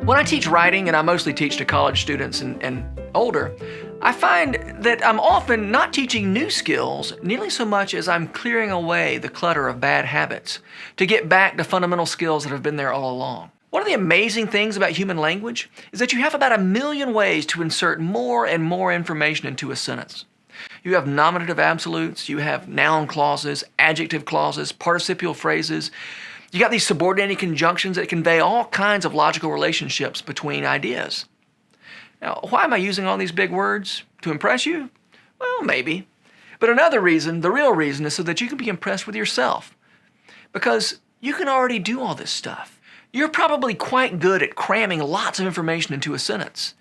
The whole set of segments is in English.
When I teach writing, and I mostly teach to college students and older, I find that I'm often not teaching new skills nearly so much as I'm clearing away the clutter of bad habits to get back to fundamental skills that have been there all along. One of the amazing things about human language is that you have about 1 million ways to insert more and more information into a sentence. You have nominative absolutes, you have noun clauses, adjective clauses, participial phrases. You got these subordinating conjunctions that convey all kinds of logical relationships between ideas. Now, why am I using all these big words? To impress you? Well, maybe. But another reason, the real reason, is so that you can be impressed with yourself. Because you can already do all this stuff. You're probably quite good at cramming lots of information into a sentence.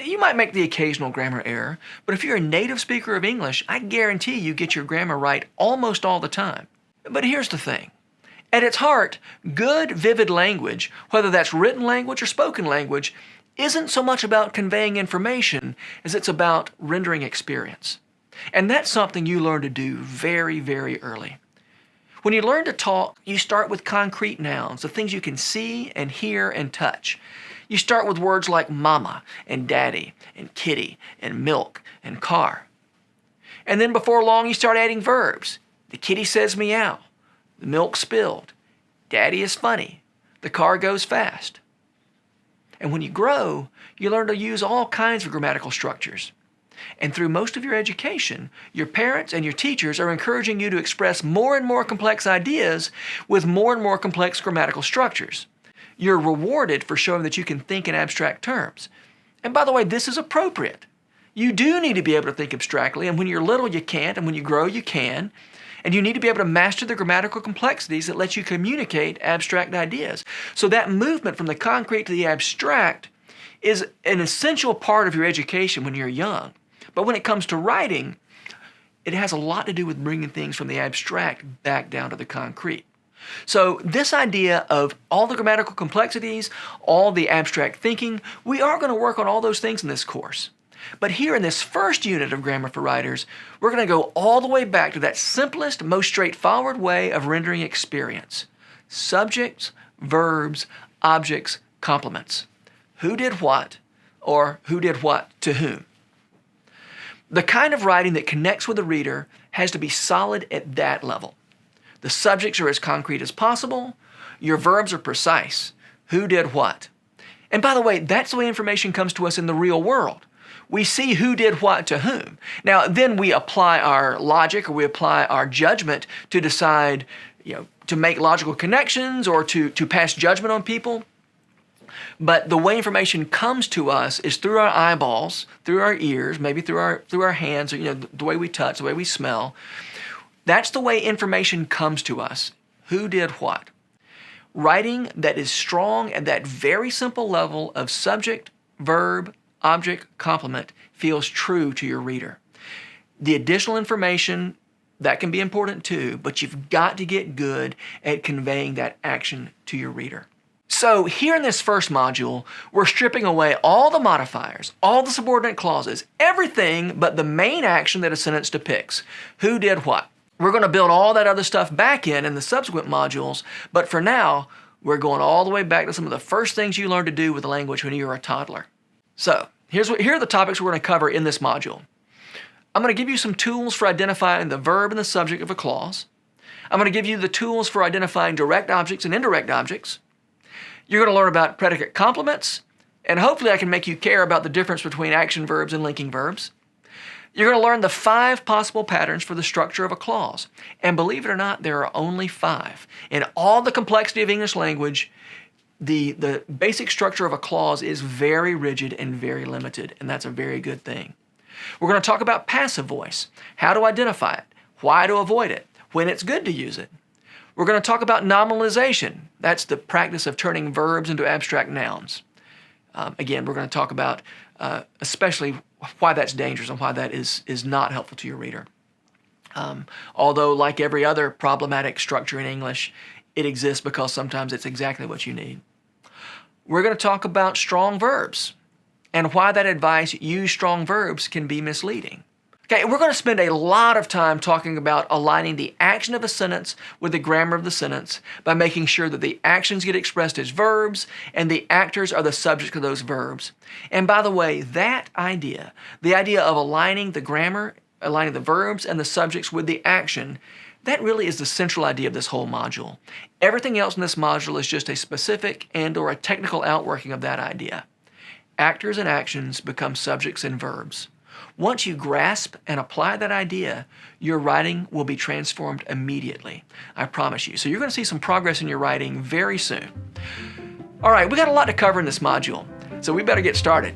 You might make the occasional grammar error, but if you're a native speaker of English, I guarantee you get your grammar right almost all the time. But here's the thing. At its heart, good, vivid language, whether that's written language or spoken language, isn't so much about conveying information as it's about rendering experience. And that's something you learn to do very, very early. When you learn to talk, you start with concrete nouns, the things you can see and hear and touch. You start with words like mama and daddy and kitty and milk and car. And then before long, you start adding verbs. The kitty says meow. The milk spilled. Daddy is funny. The car goes fast. And when you grow, you learn to use all kinds of grammatical structures. And through most of your education, your parents and your teachers are encouraging you to express more and more complex ideas with more and more complex grammatical structures. You're rewarded for showing that you can think in abstract terms. And by the way, this is appropriate. You do need to be able to think abstractly, and when you're little you can't, and when you grow you can. And you need to be able to master the grammatical complexities that let you communicate abstract ideas. So that movement from the concrete to the abstract is an essential part of your education when you're young. But when it comes to writing, it has a lot to do with bringing things from the abstract back down to the concrete. So this idea of all the grammatical complexities, all the abstract thinking, we are going to work on all those things in this course. But here in this first unit of Grammar for Writers, we're going to go all the way back to that simplest, most straightforward way of rendering experience. Subjects, verbs, objects, complements. Who did what, or who did what to whom. The kind of writing that connects with the reader has to be solid at that level. The subjects are as concrete as possible. Your verbs are precise. Who did what. And by the way, that's the way information comes to us in the real world. We see who did what to whom. Now, then we apply our logic or we apply our judgment to decide, to make logical connections or to pass judgment on people. But the way information comes to us is through our eyeballs, through our ears, maybe through our hands, or, the way we touch, the way we smell. That's the way information comes to us. Who did what. Writing that is strong at that very simple level of subject, verb, object, complement feels true to your reader. The additional information, that can be important too, but you've got to get good at conveying that action to your reader. So here in this first module, we're stripping away all the modifiers, all the subordinate clauses, everything but the main action that a sentence depicts. Who did what. We're going to build all that other stuff back in the subsequent modules, but for now, we're going all the way back to some of the first things you learned to do with the language when you were a toddler. So, here are the topics we're going to cover in this module. I'm going to give you some tools for identifying the verb and the subject of a clause. I'm going to give you the tools for identifying direct objects and indirect objects. You're going to learn about predicate complements, and hopefully I can make you care about the difference between action verbs and linking verbs. You're going to learn the 5 possible patterns for the structure of a clause. And believe it or not, there are only 5. In all the complexity of English language, the basic structure of a clause is very rigid and very limited, and that's a very good thing. We're going to talk about passive voice, how to identify it, why to avoid it, when it's good to use it. We're going to talk about nominalization. That's the practice of turning verbs into abstract nouns. Again, we're going to talk about especially why that's dangerous and why that is not helpful to your reader. Although, like every other problematic structure in English, it exists because sometimes it's exactly what you need. We're going to talk about strong verbs and why that advice, use strong verbs, can be misleading. Okay, we're going to spend a lot of time talking about aligning the action of a sentence with the grammar of the sentence by making sure that the actions get expressed as verbs and the actors are the subject of those verbs. And by the way, that idea, the idea of aligning the grammar, aligning the verbs and the subjects with the action, that really is the central idea of this whole module. Everything else in this module is just a specific and/or a technical outworking of that idea. Actors and actions become subjects and verbs. Once you grasp and apply that idea, your writing will be transformed immediately. I promise you. So you're going to see some progress in your writing very soon. All right, we got a lot to cover in this module, so we better get started.